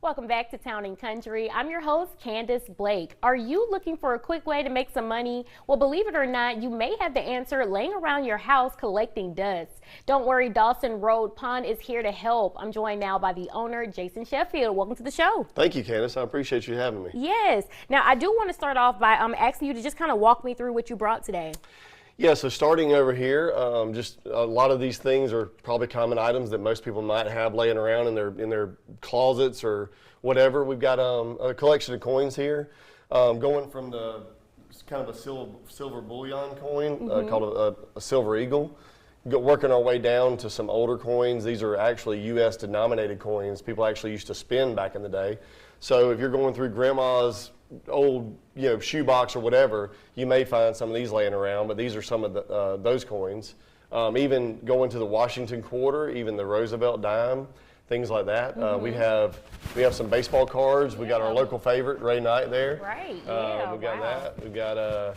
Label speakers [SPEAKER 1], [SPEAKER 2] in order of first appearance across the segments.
[SPEAKER 1] Welcome back to Town and Country. I'm your host, Candace Blake. Are you looking for a quick way to make some money? Well, believe it or not, you may have the answer laying around your house collecting dust. Don't worry, Dawson Road Pawn is here to help. I'm joined now by the owner, Jason Sheffield. Welcome to the show.
[SPEAKER 2] Thank you, Candace. I appreciate you having me.
[SPEAKER 1] Yes. Now, I do want to start off by asking you to just kind of walk me through what you brought today.
[SPEAKER 2] Yeah, so starting over here, just a lot of these things are probably common items that most people might have laying around in their closets or whatever. We've got a collection of coins here, going from the kind of a silver bullion coin called a silver eagle, working our way down to some older coins. These are actually U.S. denominated coins people actually used to spend back in the day. So if you're going through grandma's old shoebox or whatever, you may find some of these laying around, but these are some of those coins. Even going to the Washington quarter, even the Roosevelt dime, things like that. We have some baseball cards. We got our local favorite, Ray Knight there.
[SPEAKER 1] Right.
[SPEAKER 2] We've got that. We've got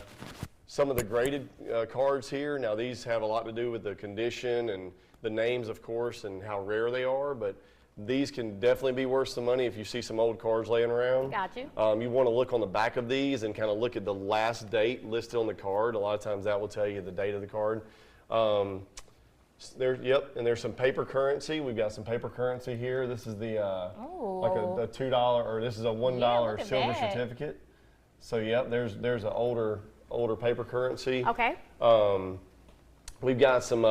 [SPEAKER 2] some of the graded cards here. Now these have a lot to do with the condition and the names, of course, and how rare they are, but these can definitely be worth some money if you see some old cards laying around.
[SPEAKER 1] Got you.
[SPEAKER 2] You want to look on the back of these and kind of look at the last date listed on the card. A lot of times that will tell you the date of the card. And there's some paper currency. We've got some paper currency here. This is the like a $2 or this is a $1 silver certificate. So there's an older paper currency.
[SPEAKER 1] Okay.
[SPEAKER 2] We've got some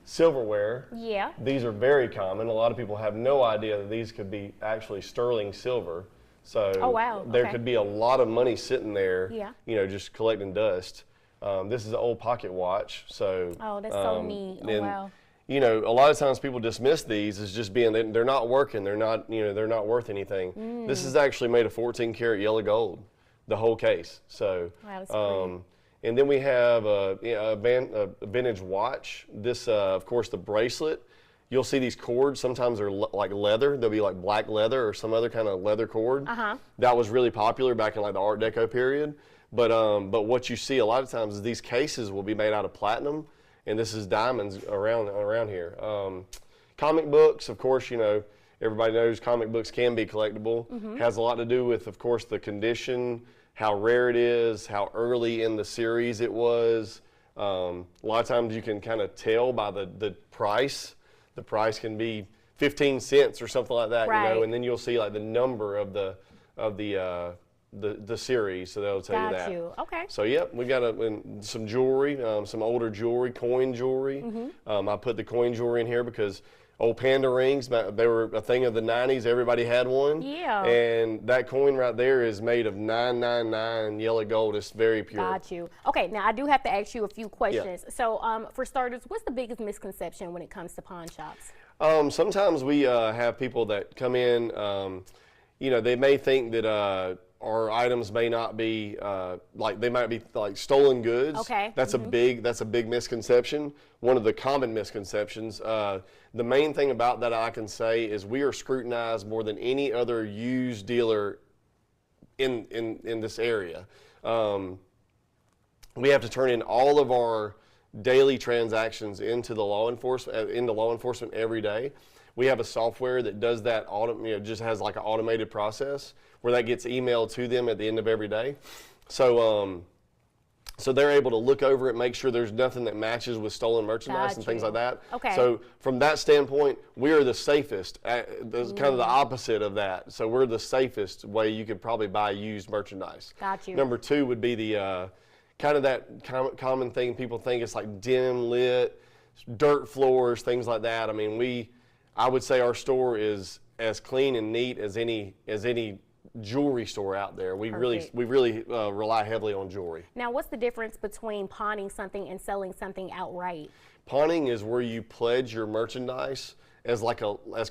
[SPEAKER 2] silverware.
[SPEAKER 1] Yeah.
[SPEAKER 2] These are very common. A lot of people have no idea that these could be actually sterling silver. So there could be a lot of money sitting there, just collecting dust. This is an old pocket watch. So
[SPEAKER 1] that's so neat. Oh, wow.
[SPEAKER 2] A lot of times people dismiss these as just being they're not working, they're not worth anything. This is actually made of 14 karat yellow gold, the whole case. So
[SPEAKER 1] wow, that's great.
[SPEAKER 2] And then we have a vintage watch. This, of course, the bracelet. You'll see these cords. Sometimes they're like leather. They'll be like black leather or some other kind of leather cord. That was really popular back in like the Art Deco period. But what you see a lot of times is these cases will be made out of platinum, and this is diamonds around here. Comic books, of course, everybody knows comic books can be collectible. Has a lot to do with, of course, the condition, how rare it is, how early in the series it was. A lot of times you can kind of tell by the price. The price can be 15 cents or something like that, and then you'll see like the number of the series, so that'll tell you that.
[SPEAKER 1] Got you. Okay.
[SPEAKER 2] So we got some jewelry, some older jewelry, coin jewelry. I put the coin jewelry in here because old panda rings, they were a thing of the 90s. Everybody had one.
[SPEAKER 1] Yeah.
[SPEAKER 2] And that coin right there is made of 999 yellow gold. It's very pure.
[SPEAKER 1] Got you. Okay, now I do have to ask you a few questions. So for starters, what's the biggest misconception when it comes to pawn shops?
[SPEAKER 2] Sometimes we have people that come in, they may think that our items may not be they might be like stolen goods.
[SPEAKER 1] Okay.
[SPEAKER 2] That's a big misconception. One of the common misconceptions. The main thing about that I can say is we are scrutinized more than any other used dealer in this area. We have to turn in all of our daily transactions into law enforcement every day. We have a software that does that, just has like an automated process where that gets emailed to them at the end of every day. So they're able to look over it, make sure there's nothing that matches with stolen merchandise and things like that.
[SPEAKER 1] Okay.
[SPEAKER 2] So from that standpoint, we are the safest. That's kind of the opposite of that. So we're the safest way you could probably buy used merchandise.
[SPEAKER 1] Got you.
[SPEAKER 2] Number two would be the kind of that common thing people think it's like dim lit, dirt floors, things like that. I mean, I would say our store is as clean and neat as any jewelry store out there. We really rely heavily on jewelry.
[SPEAKER 1] Now, what's the difference between pawning something and selling something outright?
[SPEAKER 2] Pawning is where you pledge your merchandise as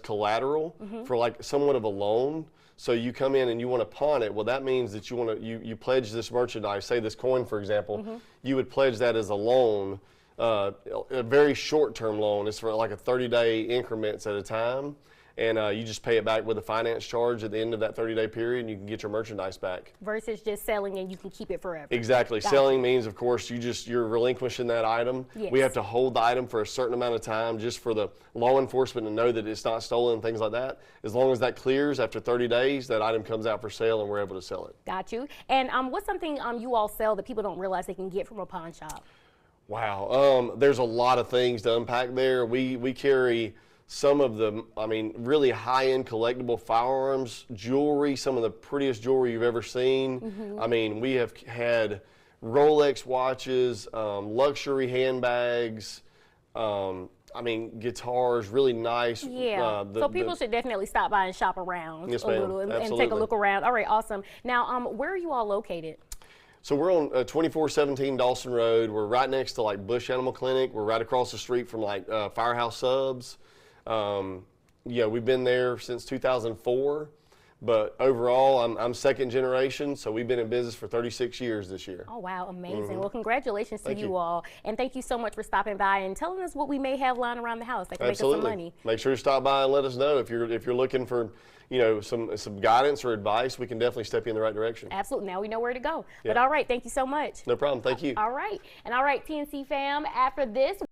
[SPEAKER 2] collateral for like somewhat of a loan. So you come in and you want to pawn it. Well, that means that you pledge this merchandise. Say this coin, for example, you would pledge that as a loan. A very short-term loan. It's for like a 30-day increments at a time. and you just pay it back with a finance charge at the end of that 30-day period, and you can get your merchandise back.
[SPEAKER 1] Versus just selling and you can keep it forever.
[SPEAKER 2] Exactly.
[SPEAKER 1] Gotcha.
[SPEAKER 2] Selling means, of course, you're relinquishing that item.
[SPEAKER 1] Yes.
[SPEAKER 2] We have to hold the item for a certain amount of time just for the law enforcement to know that it's not stolen and things like that. As long as that clears after 30 days, that item comes out for sale and we're able to sell it.
[SPEAKER 1] Got you. And what's something you all sell that people don't realize they can get from a pawn shop?
[SPEAKER 2] Wow. There's a lot of things to unpack there. We carry some of the, really high-end collectible firearms, jewelry, some of the prettiest jewelry you've ever seen.
[SPEAKER 1] Mm-hmm.
[SPEAKER 2] We have had Rolex watches, luxury handbags, guitars, really nice.
[SPEAKER 1] Yeah. So people should definitely stop by and shop around
[SPEAKER 2] Yes,
[SPEAKER 1] a
[SPEAKER 2] ma'am.
[SPEAKER 1] little and take a
[SPEAKER 2] Absolutely.
[SPEAKER 1] look around. All right, awesome. Now, where are you all located?
[SPEAKER 2] So we're on 2417 Dawson Road. We're right next to like Bush Animal Clinic. We're right across the street from like Firehouse Subs. We've been there since 2004, but overall I'm second generation, so we've been in business for 36 years this year.
[SPEAKER 1] Oh wow, amazing. Well, congratulations to
[SPEAKER 2] Thank
[SPEAKER 1] you
[SPEAKER 2] you.
[SPEAKER 1] all, and thank you so much for stopping by and telling us what we may have lying around the house that can
[SPEAKER 2] Absolutely.
[SPEAKER 1] make us some money.
[SPEAKER 2] Make sure to stop by and let us know if you're looking for some guidance or advice. We can definitely step you in the right direction.
[SPEAKER 1] Absolutely. Now we know where to go. But
[SPEAKER 2] Yeah.
[SPEAKER 1] all right, thank you so much.
[SPEAKER 2] No problem. Thank you.
[SPEAKER 1] All right. And all right, TNC fam, after this,